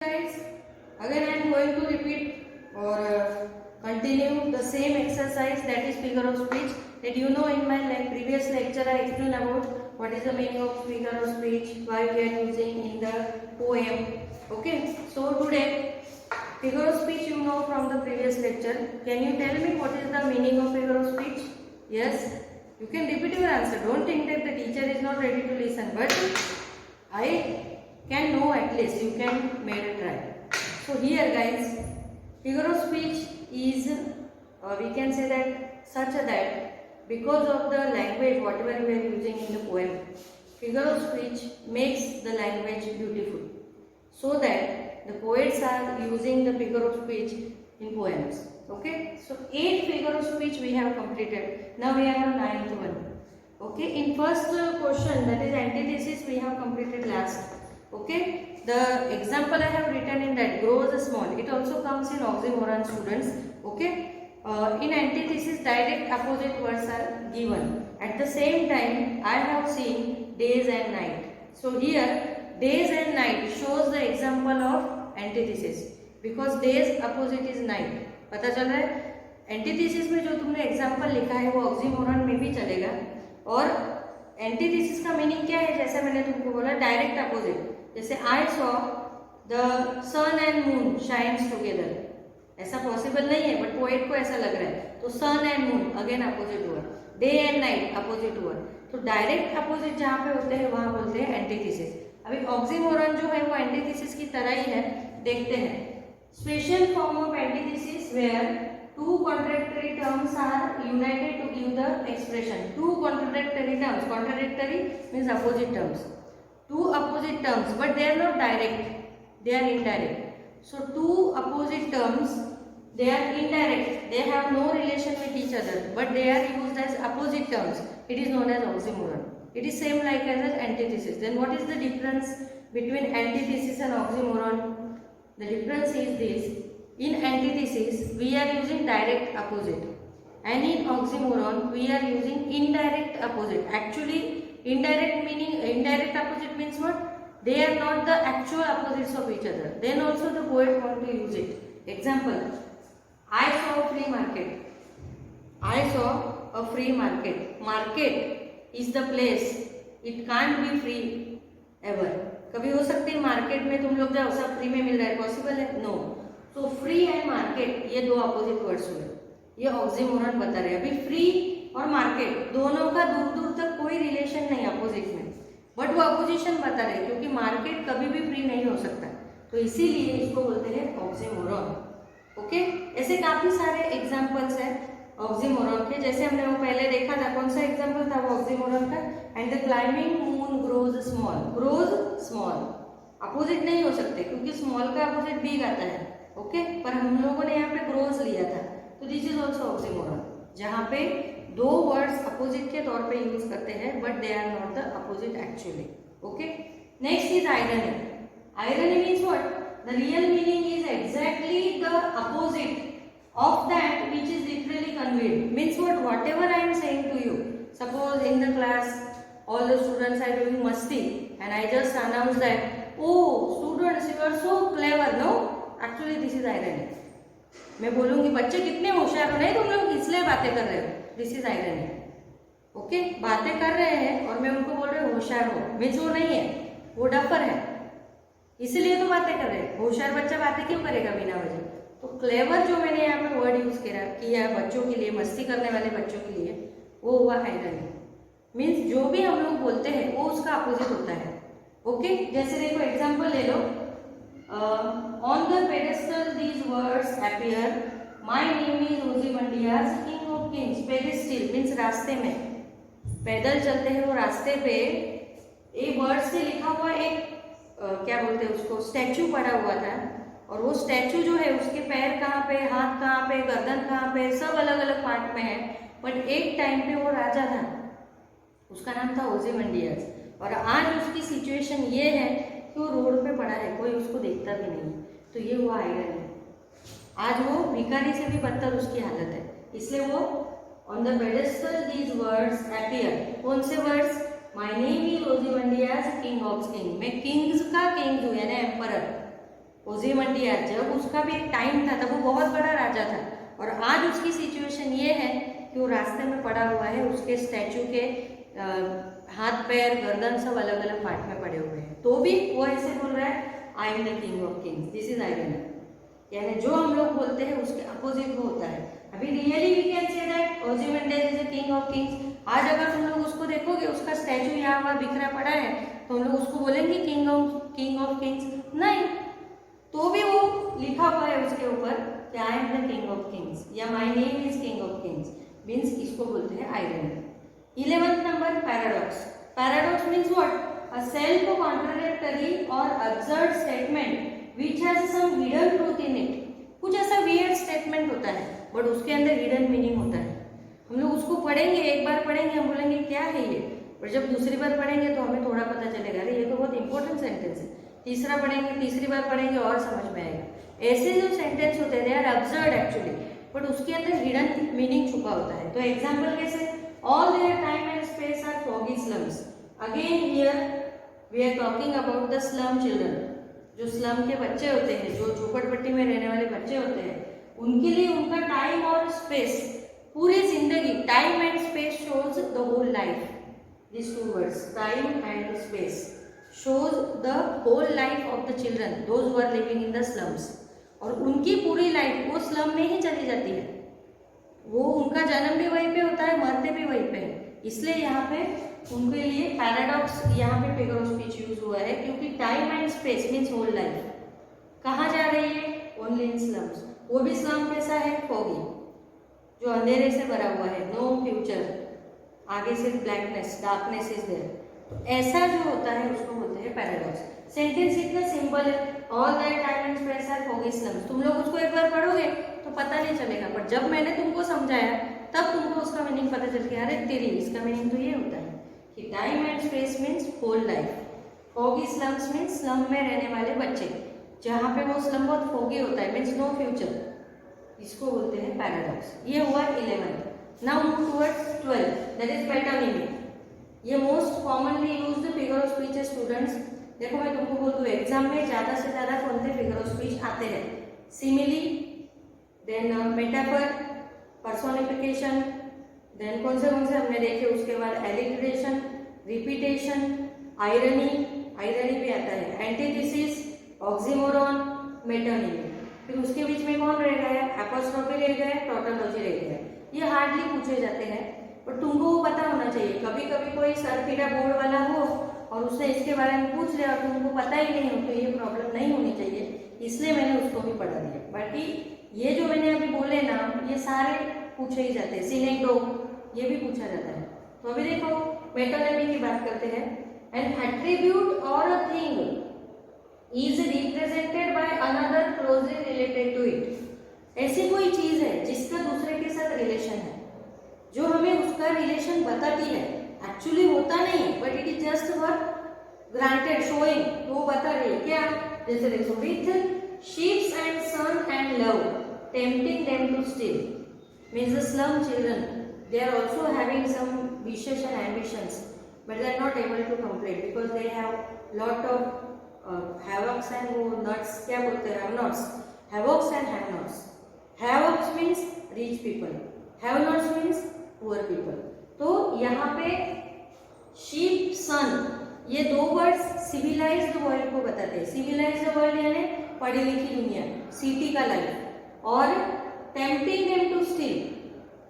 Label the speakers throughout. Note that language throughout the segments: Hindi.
Speaker 1: Guys, again I am going to repeat or continue the same exercise, that is figure of speech. That you know, in my previous lecture I explained about what is the meaning of figure of speech, why we are using in the poem. Okay, so today figure of speech you know from the previous lecture. Can you tell me what is the meaning of figure of speech? Yes, you can repeat your answer. Don't think that the teacher is not ready to listen, but I can know at least, you can make a try. So here guys, figure of speech is we can say that such a that because of the language whatever we are using in the poem, figure of speech makes the language beautiful, so that the poets are using the figure of speech in poems. Okay, so 8 figure of speech we have completed. Now we are on 9th one. Okay, in first question, that is antithesis, we have completed last. Okay, the example I have written in that, grows small, it also comes in oxymoron, students. Okay, in antithesis direct opposite words are given. At the same time I have seen days and night. So here days and night shows the example of antithesis, because days opposite is night. पता चल रहा है? एंटीथेसिस में जो तुमने एग्जाम्पल लिखा है वो ऑक्सीमोरन में भी चलेगा. और एंटीथेसिस का मीनिंग क्या है, जैसे मैंने तुमको बोला डायरेक्ट अपोजिट. जैसे I saw the sun and moon shines together, ऐसा पॉसिबल नहीं है बट पोएट को ऐसा लग रहा है. तो sun and moon again opposite word, day and night opposite word. तो डायरेक्ट अपोजिट जहाँ पे होते हैं वहां बोलते हैं एंटीथेसिस. अभी ऑक्सीमोरन जो है वो एंटीथेसिस की तरह ही है, देखते हैं. Special form of antithesis where two contradictory terms are united to give the expression. Two contradictory terms, contradictory means opposite terms. Two opposite terms, but they are not direct, they are indirect. So two opposite terms, they are indirect, they have no relation with each other, but they are used as opposite terms. It is known as oxymoron. It is same like as antithesis. Then what is the difference between antithesis and oxymoron? The difference is this: in antithesis we are using direct opposite, and in oxymoron we are using indirect opposite. Actually indirect opposite means what? They are not the actual opposites of each other. Then also the poet want to use it. Example, I saw a free market. I saw a free market. Market is the place, it can't be free ever. कभी हो सकती है मार्केट में तुम लोग जाओ सब फ्री में मिल रहा है, पॉसिबल है? नो. तो फ्री एंड मार्केट ये दो अपोजिट वर्ड्स हुए, ये ऑक्सीमोरन बता रहे हैं. अभी फ्री और मार्केट दोनों का दूर दूर तक कोई रिलेशन नहीं अपोजिट में, बट वो अपोजिशन बता रहे हैं, क्योंकि मार्केट कभी भी फ्री नहीं हो सकता, तो इसीलिए इसको बोलते हैं ऑक्सीमोरन. ओके, ऐसे काफी सारे एग्जाम्पल्स हैं ऑक्सीमोरन के. जैसे हमने वो पहले देखा था, कौन सा एग्जाम्पल था वो ऑक्सीमोरन का? And the climbing moon grows small. Grows small opposite नहीं हो सकते, क्योंकि स्मॉल का अपोजिट बिग आता है. ओके, पर हम लोगों ने यहाँ पे ग्रोज लिया था, तो दिस इज ऑल्सो ऑक्सीमोरन, जहाँ पे दो वर्ड्स अपोजिट के तौर पे यूज करते हैं, but they are not the opposite actually. Okay, next is irony. Irony means what? The real meaning is exactly the opposite of that which is literally conveyed. Means what? Whatever I am saying to you, suppose in the class all the students are doing masti and I just announce that, oh students you are so clever. No, actually this is irony. मैं बोलूंगी बच्चे कितने होशियार हो, नहीं तुम लोग इसलिए बातें कर रहे हो. This is irony. ओके, बातें कर रहे हैं और मैं उनको बोल रही हूँ होशियार हो, मीन्स वो नहीं है, वो डफर है, इसीलिए तो बातें कर रहे हैं. होशियार बच्चा बातें क्यों करेगा बिना वजह? तो क्लेवर जो मैंने यहाँ पे वर्ड यूज किया है बच्चों के लिए, मस्ती करने वाले बच्चों के लिए, वो हुआ आयरनी. मीन्स जो भी हम लोग बोलते हैं वो उसका अपोजिट होता है. ओके, जैसे देखो एग्जांपल ले लो, on the pedestal these words appear, my name is Ozymandias king of kings. Pedestal means रास्ते में, पैदल चलते हैं वो रास्ते पे, एक वर्ड से लिखा हुआ एक क्या बोलते हैं उसको, स्टैचू पड़ा हुआ था. और वो स्टैचू जो है उसके पैर कहाँ पे, हाथ कहाँ पे, गर्दन कहाँ पे, सब अलग अलग पार्ट में है. बट एक टाइम पे वो राजा था, उसका नाम था ओजीमंडियाज, और आज उसकी सिचुएशन ये है कि वो रोड पे पड़ा है, कोई उसको देखता भी नहीं. तो ये हुआ आयरनी. आज वो भिखारी से भी बदतर उसकी हालत है, इसलिए वो on the pedestal these words appear. कौन से words? My name is Ozymandias king of king. मैं किंग्स का किंग हूँ, यानी एम्परर. ओzymandias, जब उसका भी एक टाइम था तब वो बहुत बड़ा राजा था, और आज उसकी सिचुएशन ये है कि वो रास्ते में पड़ा हुआ है, उसके स्टैचू के हाथ पैर गर्दन सब अलग अलग पार्ट में पड़े हुए हैं, तो भी वो ऐसे बोल रहा है आई am the king of Kings, this is irony. यानी जो हम लोग बोलते हैं उसके अपोजिट वो होता है। अभी really we can say that ओzymandias is the king of kings. आज अगर तुम लोग उसको देखोगे, उसका स्टैचू यहाँ वहाँ बिखरा पड़ा है, तो हम लोग उसको बोलेंगे किंग ऑफ किंग्स? नहीं, तो भी वो लिखा हुआ है उसके ऊपर कि I am the king of kings या my name is king of kings, means इसको बोलते हैं आयरनी। 11th नंबर paradox. Paradox means what? A self contradictory और absurd statement which has some hidden truth in it। कुछ ऐसा weird statement होता है बट उसके अंदर hidden meaning होता है। हम लोग उसको पढ़ेंगे, एक बार पढ़ेंगे हम बोलेंगे क्या है ये, और जब दूसरी बार पढ़ेंगे तो हमें थोड़ा पता चलेगा अरे ये तो बहुत इंपॉर्टेंट सेंटेंस है। तीसरा पढ़ेंगे, तीसरी बार पढ़ेंगे और समझ में आएगा। ऐसे जो सेंटेंस होते हैं they are absurd actually, but उसके अंदर हिडन मीनिंग छुपा होता है। तो एग्जाम्पल कैसे? All their time and space are foggy slums. Again here we are talking about the slum children. जो स्लम के बच्चे होते हैं, जो झोपड़पट्टी में रहने वाले बच्चे होते हैं, उनके लिए उनका टाइम और स्पेस, पूरी जिंदगी, time and space shows the whole life. These two words, time and space, shows the whole life of the children, those who are living in the slums। और उनकी पूरी लाइफ वो स्लम में ही चली जाती है, वो उनका जन्म भी वहीं पे होता है, मरते भी वहीं पे। इसलिए यहाँ पे उनके लिए पैराडॉक्स, यहाँ पे फिगर ऑफ स्पीच यूज हुआ है, क्योंकि time and space means whole life. कहाँ जा रही है? Only in slums. वो भी स्लम कैसा है? फॉगी, जो अंधेरे से भरा हुआ है, नो फ्यूचर, आगे सिर्फ ब्लैकनेस, डार्कनेस इज देयर। ऐसा जो होता है उसको बोलते हैं पैराडॉक्स। सेंटेंस इतना सिंपल है, all that time and space are foggy slums. तुम लोग उसको एक बार पढ़ोगे तो पता नहीं चलेगा, पर जब मैंने तुमको समझाया तब तुमको उसका मीनिंग पता चल गया, अरे तेरी इसका मीनिंग तो ये होता है कि time and space means whole life. Foggy slums means slum में रहने वाले बच्चे, जहाँ पे वो स्लम बहुत फॉगी होता है, मीन्स नो फ्यूचर, इसको बोलते हैं पैराडॉक्स। ये हुआ 11। Now move towards 12, that is पैटर्निमी। ये most commonly used figure of speech है स्टूडेंट्स। देखो मैं तुमको बोल दूं, एग्जाम में ज्यादा से ज्यादा कौन से फिगर ऑफ स्पीच आते हैं? Simile, then metaphor, personification, then कौन से हमने देखे, उसके बाद एलिट्रेशन, रिपीटेशन, आयरनी, आयरनी भी आता है, एंटीथेसिस, ऑक्सीमोरॉन, मेटोनिमी। फिर उसके बीच में कौन रह गया? एपोस्ट्रोफी रह गया, टोटोलॉजी रह गया। ये हार्डली पूछे जाते हैं, पर तुमको वो पता होना चाहिए। कभी कभी कोई सरफिरा बोर्ड वाला हो और उसने इसके बारे में पूछ लिया और तुमको पता ही नहीं हो, तो ये प्रॉब्लम नहीं होनी चाहिए, इसलिए मैंने उसको भी पढ़ा दिया। बाकी ये जो मैंने अभी बोले नाम, ये सारे पूछे ही जाते हैं। सिनेक्डोक, ये भी पूछा जाता है। तो अभी देखो मेटोनिमी की बात करते हैं। एन एट्रीब्यूट और a thing is represented by another closely related to it. ऐसी कोई चीज है जिसका दूसरे के साथ रिलेशन है, जो हमें उसका रिलेशन बताती है, एक्चुअली होता नहीं, but it is just for granted showing, तो वो बता रही है क्या? जैसे देखो, with sheeps and sun and love tempting them to steal, means the slum children, they are also having some wishes and ambitions, but they are not able to complete because they have lot of havocs and वो nuts, क्या बोलते हैं, have-nots, havocs and have-nots। havocs means rich people, have-nots means poor people। तो यहाँ पे sheep, sun, ये दो वर्ड्स सिविलाइज्ड वर्ल्ड को बताते हैं। सिविलाइज्ड वर्ल्ड यानी पढ़ी लिखी दुनिया, सिटी का लाइफ, और टेम्पटिंग देम टू स्टील,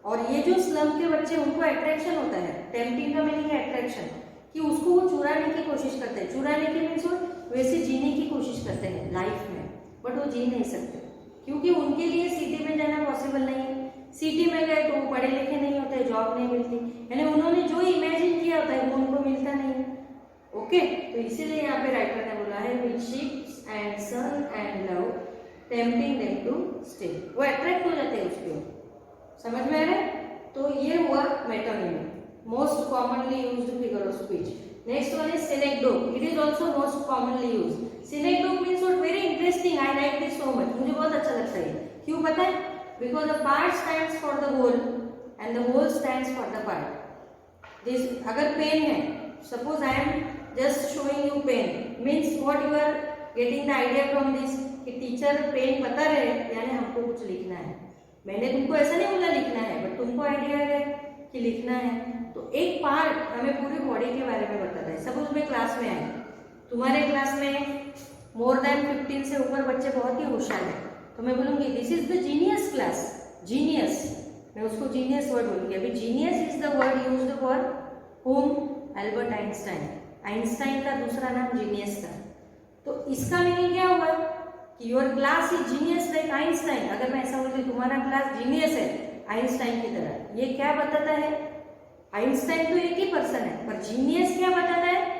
Speaker 1: और ये जो स्लम के बच्चे, उनको अट्रैक्शन होता है। टेम्पटिंग का मीनिंग है अट्रैक्शन, कि उसको वो चुराने की कोशिश करते हैं। चुराने की मीन्स वैसे जीने की कोशिश करते हैं लाइफ में, बट वो जी नहीं सकते, क्योंकि उनके लिए सिटी में जाना पॉसिबल नहीं है। सिटी में गए तो वो पढ़े लिखे नहीं होते, जॉब नहीं मिलती, यानी उन्होंने जो इमेजिन किया होता है वो उनको मिलता नहीं है। ओके, तो इसीलिए यहाँ पे राइटर ने बोला है with ships and sun and love tempting them to stay, वो अट्रैक्ट हो जाते हैं उसके ऊपर। समझ में आ रहा है? तो ये हुआ metonymy, most commonly used figure of speech. Next one is synecdoche, it is also most commonly used. Synecdoche means what? Very interesting, I like this so much, मुझे बहुत अच्छा लगता है। क्यों पता है? Because the part stands for the whole and the whole stands for the part. This, अगर पेन है, suppose I am just showing you pen, means what you are getting the idea from this, कि टीचर पेन बता रहे हैं यानी हमको कुछ लिखना है। मैंने तुमको ऐसा नहीं बोला लिखना है, बट तुमको आइडिया है कि लिखना है। तो एक पार्ट हमें पूरी बॉडी के बारे में बताता है। सपोज मैं क्लास में आई, तुम्हारे क्लास में मोर देन 15 से ऊपर बच्चे बहुत ही होशियार हैं, तो मैं बोलूँगी this is the genius class. Genius, मैं उसको जीनियस वर्ड बोलूँगी। अभी genius is the word used for home? Albert Einstein. Einstein का दूसरा नाम जीनियस था। तो इसका मीनिंग क्या हुआ कि your class is genius like Einstein. अगर मैं ऐसा बोलती तुम्हारा क्लास जीनियस है आइंस्टाइन की तरह, ये क्या बताता है? आइंस्टाइन तो एक ही पर्सन है, पर जीनियस क्या बताता है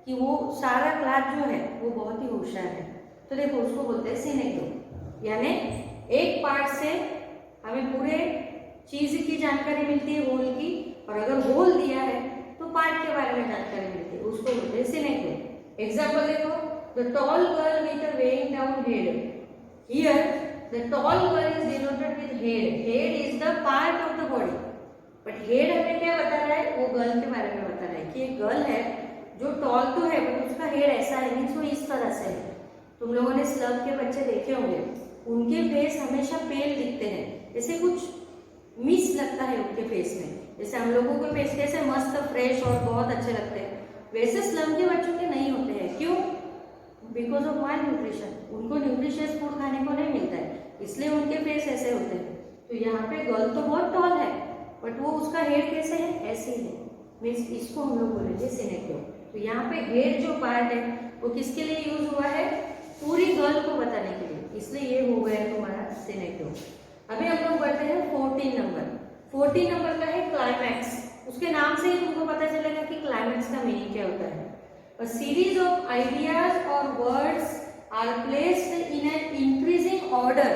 Speaker 1: कि वो सारा क्लास जो है वो बहुत ही होशियार है। तो देखो उसको बोलते हैं सिनेक्डोम, यानी एक पार्ट से हमें पूरे चीज की जानकारी मिलती है, होल की, और अगर होल दिया है तो पार्ट के बारे में जानकारी मिलती है, उसको बोलते हैं सिनेक्डोम। एग्जाम्पल देखो, the tall girl with a weighing down head. Here the tall girl is denoted with head. Head is the part of the body, but head हमें क्या बता रहा है? वो गर्ल के बारे में बता रहा है कि एक गर्ल है जो टॉल तो है बट उसका हेड ऐसा है, मीन्स वो इस तरह से है। तुम लोगों ने स्लग के बच्चे देखे होंगे, उनके फेस हमेशा पेल दिखते हैं, जैसे कुछ मिस लगता है उनके फेस में। जैसे हम लोगों के फेस कैसे मस्त फ्रेश और बहुत अच्छे लगते हैं, वैसे स्लम के बच्चों के नहीं होते हैं। क्यों? Because of mall nutrition. उनको न्यूट्रिशियस फूड खाने को नहीं मिलता है, इसलिए उनके फेस ऐसे होते हैं। तो यहाँ पे गर्ल तो बहुत टॉल है बट वो उसका हेड कैसे है? ऐसे ही है, मीन्स इसको हम लोग बोलेंगे सिनेक्डोम। तो यहाँ पे हेड जो पार्ट है वो किसके लिए यूज हुआ है? पूरी गर्ल को बताने के लिए, इसलिए ये हो गया तुम्हारा सिनेक्डोम। अभी हम लोग बढ़ते हैं 14 नंबर। 14 नंबर का है क्लाइमैक्स। उसके नाम से ही तुमको पता चलेगा कि क्लाइमैक्स का मीनिंग क्या होता है। A series of ideas or words are placed in an increasing order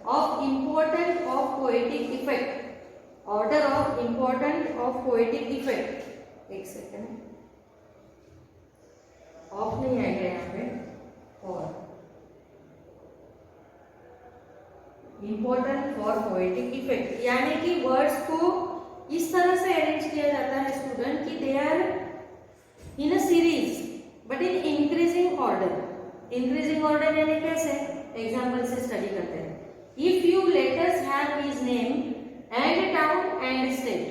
Speaker 1: of important of poetic effect. Order of important of poetic effect. एक सेकेंड, ऑफ नहीं आएगा यहाँ पे। और इम्पोर्टेंट फॉर पोएटिक इफेक्ट, यानी कि वर्ड्स को इस तरह से अरेंज किया जाता है स्टूडेंट कि they are in a series but in increasing order. Increasing order यानी कैसे? एग्जाम्पल से स्टडी करते हैं। If you letters have his name and town and state.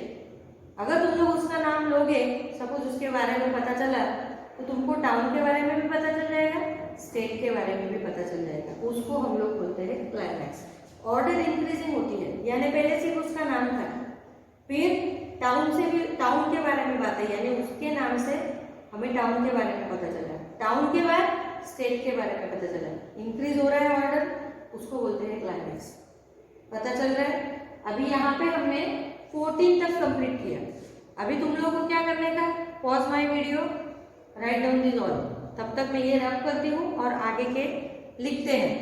Speaker 1: अगर तुम लोग उसका नाम लोगे, सपोज उसके बारे में पता चला, तो तुमको टाउन के बारे में भी पता चल जाएगा, स्टेट के बारे में भी पता चल जाएगा। उसको हम लोग बोलते हैं क्लाइमैक्स। ऑर्डर इंक्रीजिंग होती है, यानी पहले सिर्फ उसका नाम था, फिर टाउन से भी टाउन के बारे में बात है, यानी उसके नाम से हमें टाउन के बारे में पता चला, टाउन के बाद स्टेट के बारे में पता चला, इंक्रीज हो रहा है ऑर्डर, उसको बोलते हैं क्लाइमैक्स। पता चल रहा है? अभी यहाँ पे हमने 14 तक कंप्लीट किया। अभी तुम लोगों को क्या करने का? Pause my video, write down this all. तब तक मैं ये रब करती हूँ और आगे के लिखते हैं।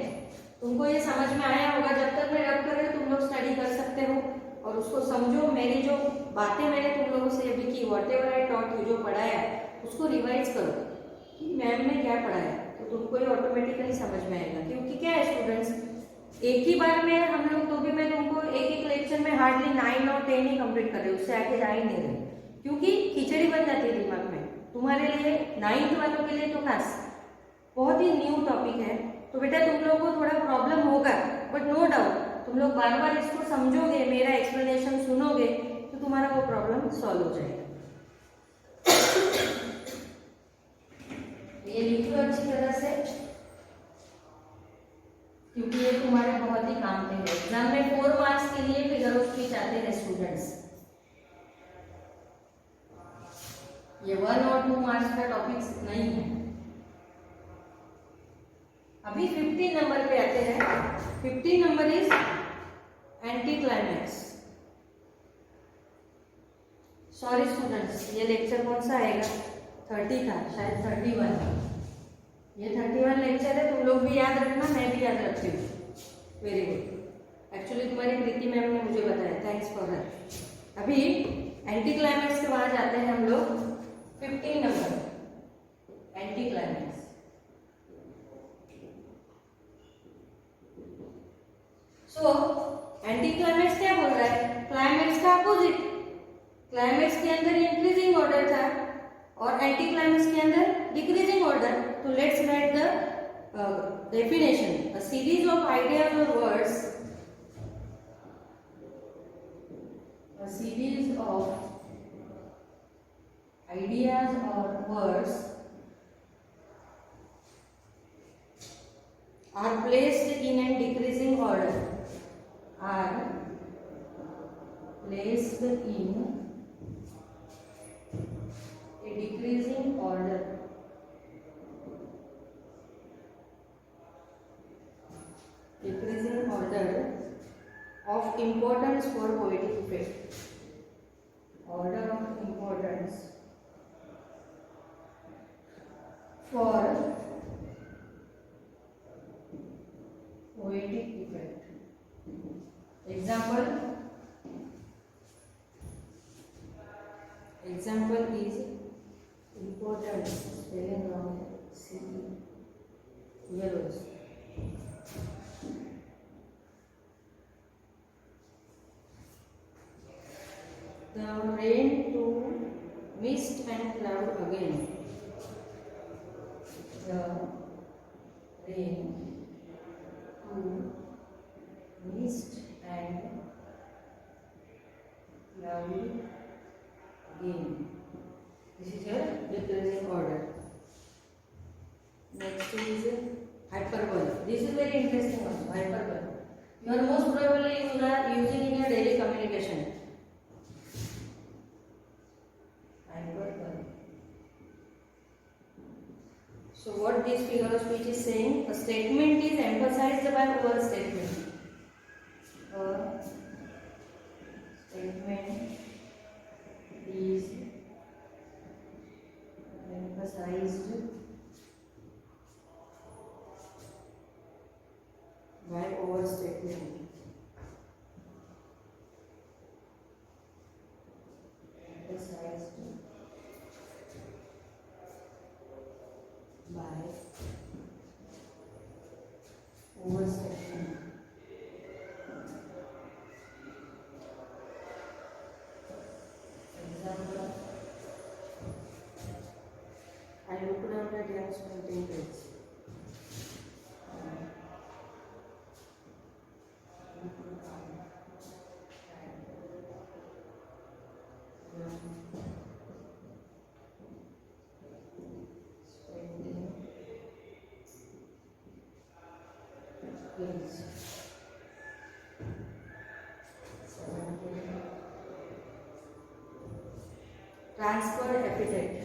Speaker 1: तुमको ये समझ में आया होगा। जब तक मैं रब कर रही हूँ तुम लोग स्टडी कर सकते हो और उसको समझो। मेरी जो बातें मैंने तुम लोगों से अभी की, what ever I taught you, जो पढ़ाया उसको रिवाइज करो कि मैम ने क्या पढ़ाया, तो तुमको ये ऑटोमेटिकली समझ में आएगा। क्योंकि क्या है स्टूडेंट्स, एक ही बार में हम लोग, तो भी मैं तुमको एक एक लेक्चर में हार्डली 9 और 10 ही कंप्लीट कर रही हूँ, उससे आगे जा ही नहीं रही, क्योंकि खिचड़ी बन जाती है दिमाग में। तुम्हारे लिए 9th वालों के लिए तो खास बहुत ही न्यू टॉपिक है, तो बेटा तुम लोगों को थोड़ा प्रॉब्लम होगा, बट नो डाउट तुम लोग बार बार इसको समझोगे, मेरा एक्सप्लेनेशन सुनोगे, तो तुम्हारा वो प्रॉब्लम सॉल्व हो जाएगा। ये लिख लो अच्छी तरह से, क्योंकि ये तुम्हारे बहुत ही काम के हैं। एग्जाम में 4 मार्क्स के लिए फिगर ऑफ स्पीच आते हैं स्टूडेंट्स। ये 1 और 2 मार्क्स का टॉपिक नहीं है। अभी 15 नंबर पे आते हैं। 15 number is anti climax. Sorry students, ये लेक्चर कौन सा आएगा? 30 था शायद, 31। ये 31 लेक्चर है, तुम लोग भी याद रखना, मैं भी याद रखती हूँ। Very good. एक्चुअली तुम्हारी प्रीति मैम ने मुझे बताया, थैंक्स फॉर हर। अभी एंटी क्लाइमैक्स के बाद जाते हैं हम लोग 15 number, anti climax. So anti climax क्या बोल रहा है? क्लाइमैक्स का अपोजिट। क्लाइमैक्स के अंदर इंक्रीजिंग ऑर्डर था और एंटी क्लाइमैक्स के अंदर डिक्रीजिंग ऑर्डर। तो let's write the definition: a series of ideas or words. A series of ideas or words are placed in a decreasing order. Are placed in a decreasing order. Decreasing order of importance for poetic effect. Order of importance for poetic effect. Example is importance, spelling wrong, C here also. The rain to mist and cloud again. The rain to mist and cloud again. This is your decreasing order. Next is hyperbole. This is very interesting also. Hyperbole. You are most probably using in your daily communication. Hyperbole. So what this figure of speech is saying? A statement is emphasized by overstatement. A statement is emphasized by overstatement. Emphasized by overstatement. Example, I looked out at young painting page. Transferred epithet.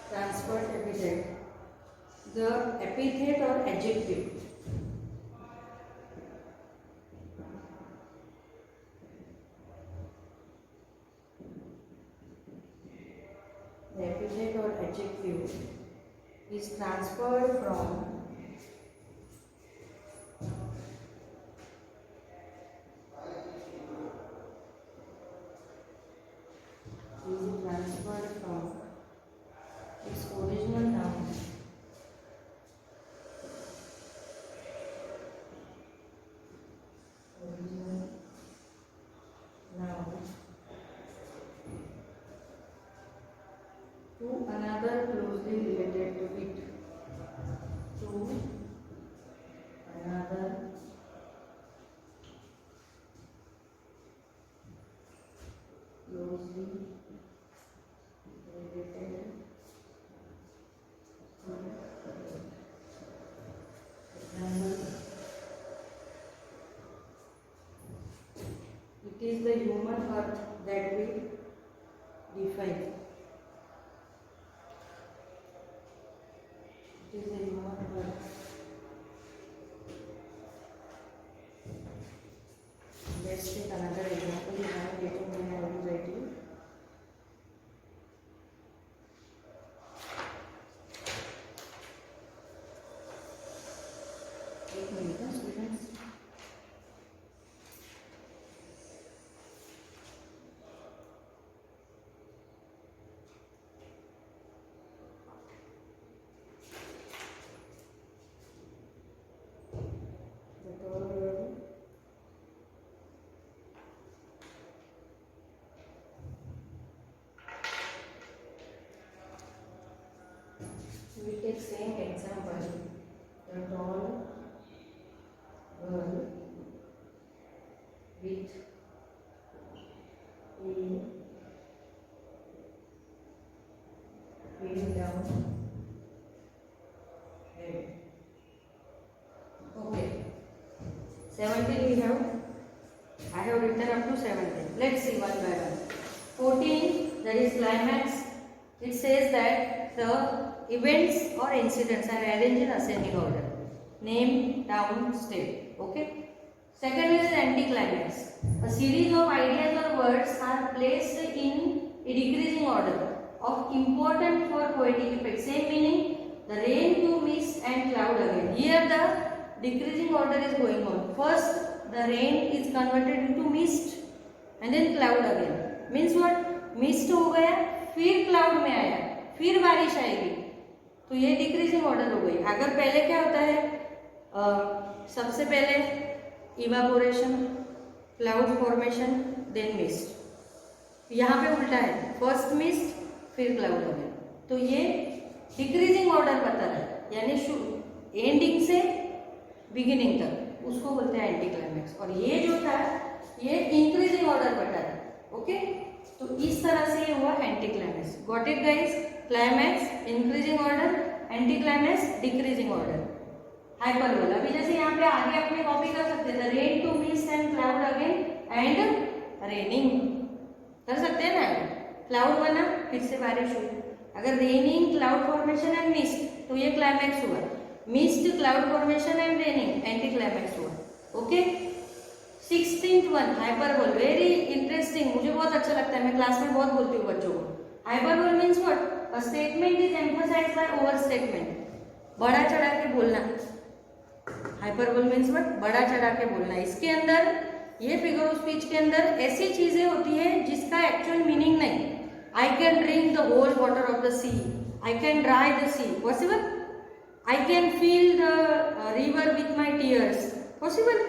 Speaker 1: Transferred epithet. The epithet or adjective. The epithet or adjective is transferred from its original noun. Original noun to another closely related to it. To another closely related. It is the human earth that we define. It is the human earth. Let's take another example. I am getting when I will write you. एक minute students. we take same example, the tall girl with a way down head. Okay, 17 we have. I have written up to 17. Let's see one by one. 14, that is climax. It says that the events or incidents are arranged in ascending order. Name, town, state. Okay. Second is anticlimax. A series of ideas or words are placed in a decreasing order of important for poetic effect. Same meaning. The rain to mist and cloud again. Here the decreasing order is going on. First the rain is converted into mist and then cloud again. Means what? Mist हो गया, फिर क्लाउड में आया, फिर बारिश आएगी, तो ये डिक्रीजिंग ऑर्डर हो गई. अगर पहले क्या होता है, सबसे पहले evaporation, cloud formation, then mist. यहाँ पे उल्टा है, फर्स्ट मिस्ट फिर क्लाउड हो गया, तो ये डिक्रीजिंग ऑर्डर बता रहा है, यानी एंडिंग से बिगिनिंग तक, उसको बोलते हैं एंटी क्लाइमैक्स. और ये जो था ये इंक्रीजिंग ऑर्डर बता रहा है. ओके, तो इस तरह से ये हुआ anti climax. Got it guys? Climax increasing order, anti climax decreasing order, hyperbole. अभी जैसे यहाँ पे आगे अपने कॉपी कर सकते हैं, rain to mist and cloud again and raining, कर सकते हैं ना. क्लाउड बना, फिर से बारिश हुई. अगर raining, cloud formation and mist, तो ये क्लाइमैक्स हुआ. Mist, cloud formation and raining, anti climax हुआ. Okay. 16th one, hyperbole. Very interesting, मुझे बहुत अच्छा लगता है, मैं क्लास में बहुत बोलती हूँ बच्चों को. Hyperbole means what? A statement is emphasized by over statement. बड़ा चढ़ा के बोलना. Hyperbole means what? बड़ा चढ़ा के बोलना. इसके अंदर, ये फिगर ऑफ स्पीच के अंदर ऐसी चीजें होती है जिसका एक्चुअल मीनिंग नहीं. I can drink the whole water of the sea, I can dry the sea, possible. I can feel the river with my tears, possible.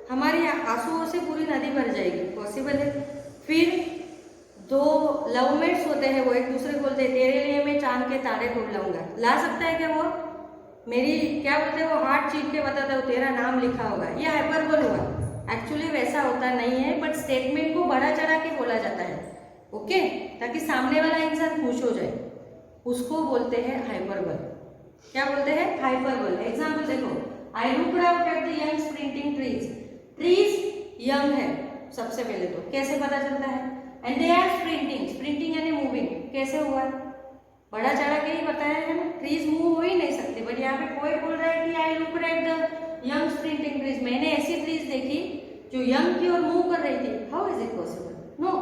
Speaker 1: हमारे आंसुओं से पूरी नदी भर जाएगी, पॉसिबल है. फिर दो लवमेट्स होते हैं, वो एक दूसरे को बोलते हैं तेरे लिए मैं चांद के तारे ढूंढ लाऊंगा. ला सकता है क्या वो? मेरी क्या बोलते हैं वो, हार्ट चीर के बताता है, तेरा नाम लिखा होगा. ये हाइपरबोल हुआ. एक्चुअली वैसा होता नहीं है, बट स्टेटमेंट को बड़ा चढ़ा के बोला जाता है. ओके, ताकि सामने वाला इंसान खुश हो जाए, उसको बोलते हैं हाइपरबोल. क्या बोलते हैं? हाइपरबोल. एग्जाम्पल देखो, I looked out at the young sprinting trees. Trees young है सबसे पहले, तो कैसे पता चलता है? And they are sprinting. Sprinting यानी मूविंग. कैसे हुआ? बड़ा चढ़ा के ही बताया है ना. ट्रीज मूव हो ही नहीं सकते, बट यहाँ पे कोई बोल रहा है कि I looked at the young sprinting trees. मैंने ऐसी ट्रीज देखी जो यंग थी और मूव कर रही थी. How is it possible? No.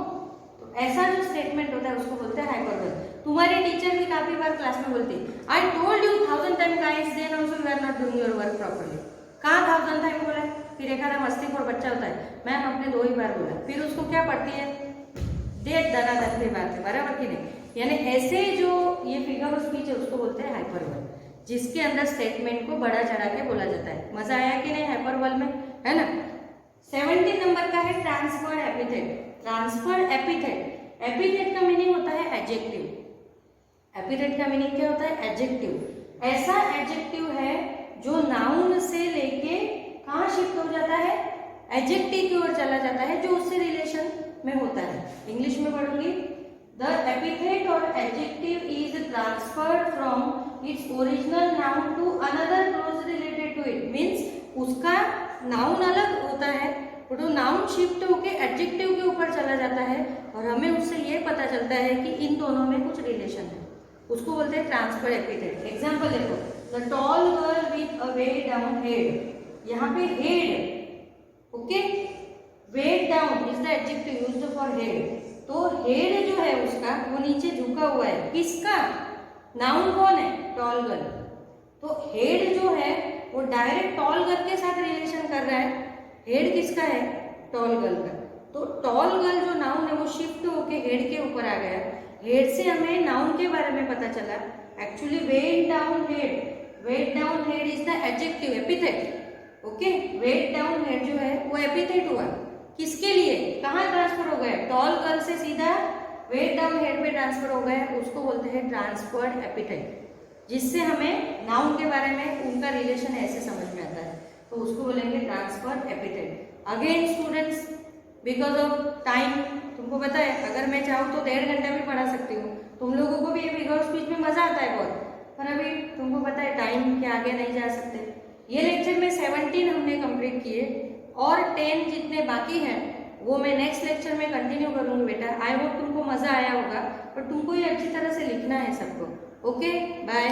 Speaker 1: तो ऐसा जो स्टेटमेंट होता है उसको बोलते हैं हाइपरबोल. तुम्हारी टीचर भी काफी बार क्लास में बोलती, I told you 1000 time guys, then also you are not doing your work properly. कहाँ 1000 टाइम बोला? फिर एक आधा मस्तीखोर बच्चा होता है, मैम आपने 2 ही बार बोला. फिर उसको क्या पढ़ती है? डेट दाना दसवीं बार है, बराबर कि नहीं? यानी ऐसे जो ये फिगर ऑफ स्पीच है उसको बोलते हैं हाइपरबोल, जिसके अंदर स्टेटमेंट को बड़ा चढ़ा के बोला जाता है. मजा आया कि नहीं हाइपरबोल में? है ना. 17 नंबर का है transferred epithet. Transferred epithet. Epithet का मीनिंग होता है एडजेक्टिव. एपिथेट का मीनिंग क्या होता है? एडजेक्टिव. ऐसा एडजेक्टिव है जो नाउन से लेके कहाँ शिफ्ट हो जाता है? एडजेक्टिव की ओर चला जाता है, जो उससे रिलेशन में होता है. इंग्लिश में पढ़ूंगी. द एपिथेट और adjective is transferred from its original noun to another close related to it. Means उसका नाउन अलग होता है, तो नाउन शिफ्ट होके एडजेक्टिव के ऊपर चला जाता है, और हमें उससे ये पता चलता है कि इन दोनों में कुछ रिलेशन है. उसको बोलते हैं ट्रांसफर्ड एपिथेट. एग्जाम्पल देखो, the tall girl with a weighed down head. यहाँ पे head, okay, weighed down is the adjective used for head. तो हेड जो है उसका वो नीचे झुका हुआ है. किसका? नाउन कौन है? Tall girl. तो हेड जो है वो डायरेक्ट टॉल गर्ल के साथ रिलेशन कर रहा है. हेड किसका है? टॉल गर्ल का. तो टॉल गर्ल जो नाउन है वो शिफ्ट होके हेड के ऊपर आ गया. हेड से हमें नाउन के बारे में पता चला. Actually weighed down head, weighed down head is the adjective, epithet. Okay, weighed down head जो है वो एपिथेट हुआ. किसके लिए? कहाँ ट्रांसफर हो गया? टॉल गर्ल से सीधा वेट डाउन हेड पे ट्रांसफर हो गया. उसको बोलते हैं ट्रांसफर्ड एपिथेट. जिससे हमें नाउन के बारे में उनका रिलेशन ऐसे समझ में आता है, तो उसको बोलेंगे transfer epithet. Again students, because of time, तुमको पता है अगर मैं चाहूँ तो 1.5 घंटा भी पढ़ा सकती हूँ, तुम लोगों को भी ये फिगर ऑफ स्पीच में मजा आता है बहुत, पर अभी तुमको पता है टाइम के आगे नहीं जा सकते। ये लेक्चर में 17 हमने कंप्लीट किए और 10 जितने बाकी हैं वो मैं नेक्स्ट लेक्चर में कंटिन्यू करूंगी बेटा। आई होप तुमको मजा आया होगा, पर तुमको ये अच्छी तरह से लिखना है सबको। Okay, bye.